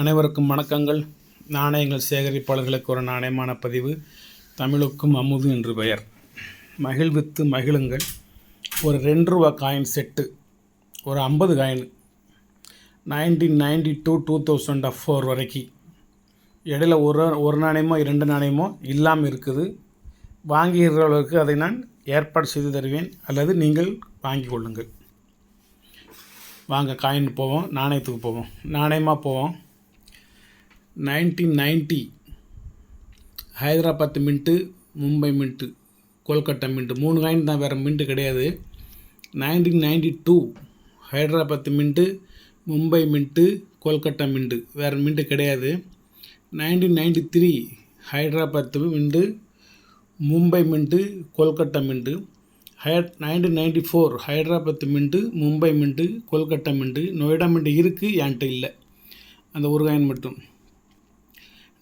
அனைவருக்கும் வணக்கங்கள். நாணயங்கள் சேகரிப்பாளர்களுக்கு ஒரு நாணயமான பதிவு. தமிழுக்கும் அமுது என்று பெயர். மகிழ்வித்து மகிழுங்கள். ஒரு 2 ரூபா காயின் செட்டு, ஒரு 50 காயின் 1992-2004 வரைக்கும். இடையில ஒரு நாணயமோ 2 நாணயமோ இல்லாமல் இருக்குது. வாங்குகிறவர்களுக்கு அதை நான் ஏற்பாடு செய்து தருவேன், அல்லது நீங்கள் வாங்கி கொள்ளுங்கள். வாங்க காயின் போவோம், நாணயத்துக்கு போவோம். நாணயமாக போவோம். 1990 Hyderabad mint, Mumbai mint, Kolkata mint, 3 coin தான், வேறு மின்ட்டு கிடையாது. 1992 Hyderabad mint, Mumbai mint, Kolkata mint, வேறு மின்ட்டு கிடையாது. 1993 Hyderabad mint, Mumbai mint, Kolkata mint. 1994 Hyderabad mint, Mumbai mint, Kolkata mint. Noida mint இருக்குது, என்கிட்ட இல்லை, அந்த ஒரு காயின் மட்டும்.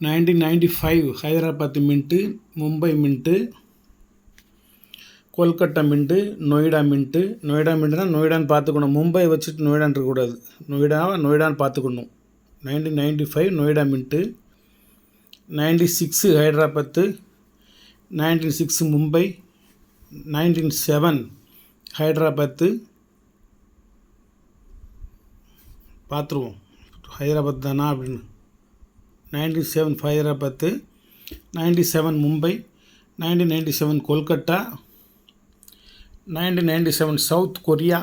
1995 Hyderabad mint, Mumbai mint, Kolkata mint, Noida mint. Noida மின்ட்டுனா நொய்டான்னு பார்த்துக்கணும், மும்பை வச்சுட்டு நொய்டான்னு இருக்கக்கூடாது. நொய்டான்னு பார்த்துக்கணும். 1995 நொய்டா மின்ட்டு. 96 ஹைதராபாத்து, 1996 மும்பை, 1997 ஹைதராபாத்து. பார்த்துருவோம் ஹைதராபாத் தானா அப்படின்னு. 97 Hyderabad, 97 Mumbai, 1997 Kolkata, 1997 South Korea,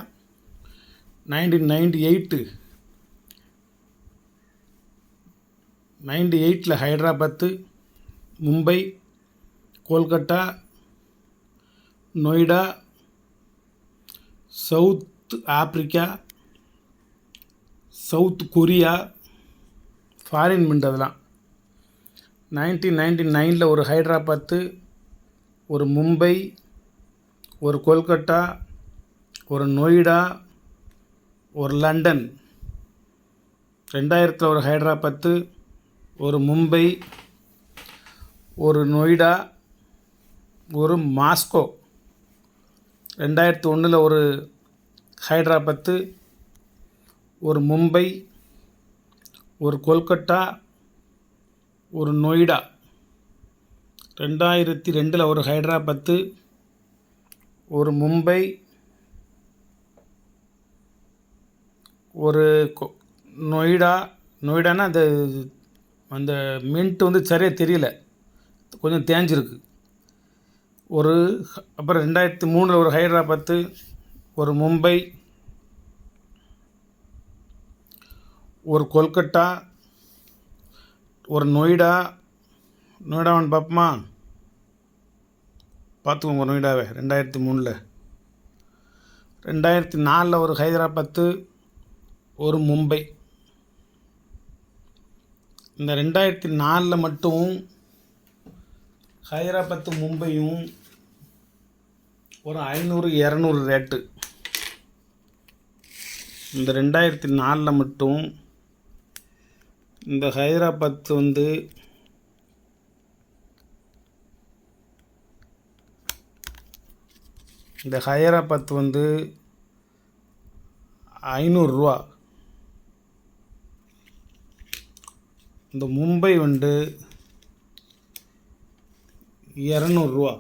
1998 Hyderabad, Mumbai, Kolkata, Noida, South Africa, South Korea, foreign mint அதெல்லாம். 1999 ஒரு ஹைதராபாத்து, ஒரு மும்பை, ஒரு கொல்கட்டா, ஒரு நொய்டா, ஒரு லண்டன். 2000 ஒரு ஹைதராபாத்து, ஒரு மும்பை, ஒரு நொய்டா, ஒரு மாஸ்கோ. 2001 ஒரு ஹைதராபாத்து, ஒரு மும்பை, ஒரு கொல்கட்டா, ஒரு நொய்டா. 2002 ஒரு ஹைதராபாத்து, ஒரு மும்பை, ஒரு நொய்டானா அந்த மின்ட்டு வந்து சரியாக தெரியல, கொஞ்சம் தேஞ்சிருக்கு. அப்புறம் 2003 ஒரு ஹைதராபாத்து, ஒரு மும்பை, ஒரு கொல்கட்டா, ஒரு நொய்டாவான்னு பார்ப்போமா? பார்த்துக்கோங்க நொய்டாவை. 2003 2004 ஒரு ஹைதராபாத்து, ஒரு மும்பை. இந்த 2004 மட்டும் ஹைதராபாத்து மும்பையும் ஒரு 500-200 ரேட்டு. இந்த 2004 மட்டும் இந்த ஹைதராபாத் வந்து இந்த ஹைதராபாத் வந்து 500 ரூபா. இந்த மும்பை வந்து 200 ரூபா.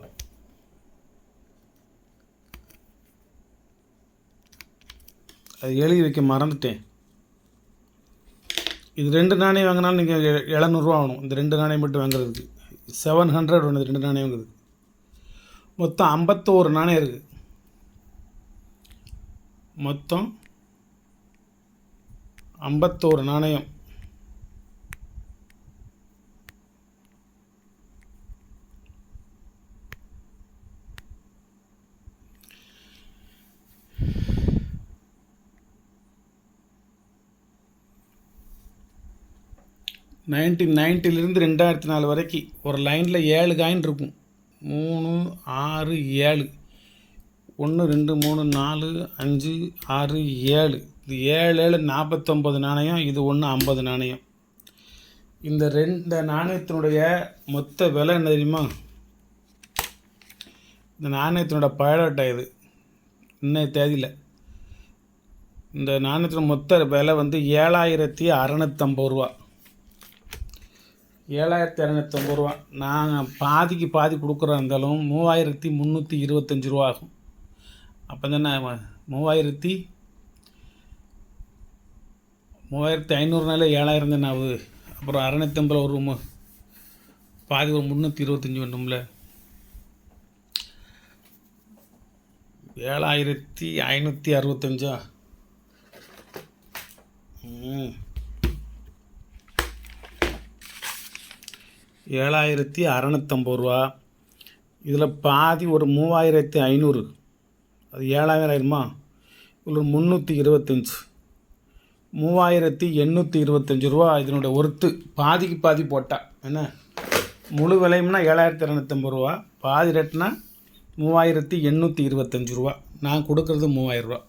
அது எழுதி வைக்க மறந்துட்டேன். இது 2 நாணயம் வாங்கினாலும் நீங்கள் 700 ரூபா ஆகணும். இந்த 2 நாணயம் மட்டும் வாங்குறதுக்கு 700 ஒன்று. 2 நாணயம் வாங்குறது மொத்தம் 51 நாணயம் இருக்குது. மொத்தம் 51 நாணயம். நைன்டீன் 1990 2004 வரைக்கும் ஒரு லைனில் 7 காயின் இருக்கும். 3, 6, 7. 1, 2, 3, 4, 5, 6, 7. இது 7 49 நாணயம். இது 1 50 நாணயம். இந்த 2 நாணயத்தினுடைய மொத்த விலை என்ன தெரியுமா? இந்த நாணயத்தினோட பயோடேட்டா இது இன்னைய தேதியில். இந்த நாணயத்தின் மொத்த விலை வந்து 7650 ரூபா. 7,250 ரூபா. நான் பாதிக்கு பாதி கொடுக்குறா இருந்தாலும் 3,325 ரூபா ஆகும். அப்போ தானே 3,500நால 7,000 தானே ஆகுது. அப்புறம் 650 ஒரு பாதி ஒரு 325 வேணும்ல. 7,565 7,650 ரூபா. இதில் பாதி ஒரு 3,500, அது 7,000 ஆயிருமா? இதில் 325, 3,825 ரூபா இதனுடைய ஒர்த்து. பாதிக்கு பாதி போட்டால் என்ன, முழு விலையும்னா 7,250 ரூபா, பாதி ரேட்னா 3,825 ரூபா. நான் கொடுக்குறது 3,000 ரூபா.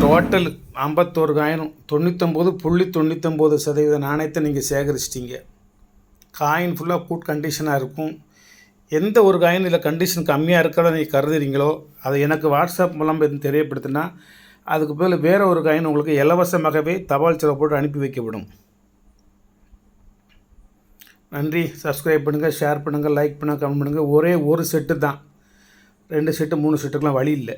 டோட்டல் 51 காயினும் 99.99% நாணயத்தை நீங்கள் சேகரிச்சிட்டிங்க. காயின் ஃபுல்லாக கூட் கண்டிஷனாக இருக்கும். எந்த ஒரு காயின் இதில் கண்டிஷன் கம்மியாக இருக்கிறத நீங்கள் கருதுறீங்களோ அதை எனக்கு வாட்ஸ்அப் மூலம் தெரியப்படுத்தினா அதுக்கு பதில் வேறு ஒரு காயின் உங்களுக்கு இலவசமாகவே தபால் செலவு போட்டு அனுப்பி வைக்கப்படும். நன்றி. சப்ஸ்கிரைப் பண்ணுங்கள், ஷேர் பண்ணுங்கள், லைக் பண்ணுங்கள், கமெண்ட் பண்ணுங்கள். ஒரே ஒரு செட்டு தான், 2 செட்டு 3 செட்டுக்கெலாம் வழி இல்லை.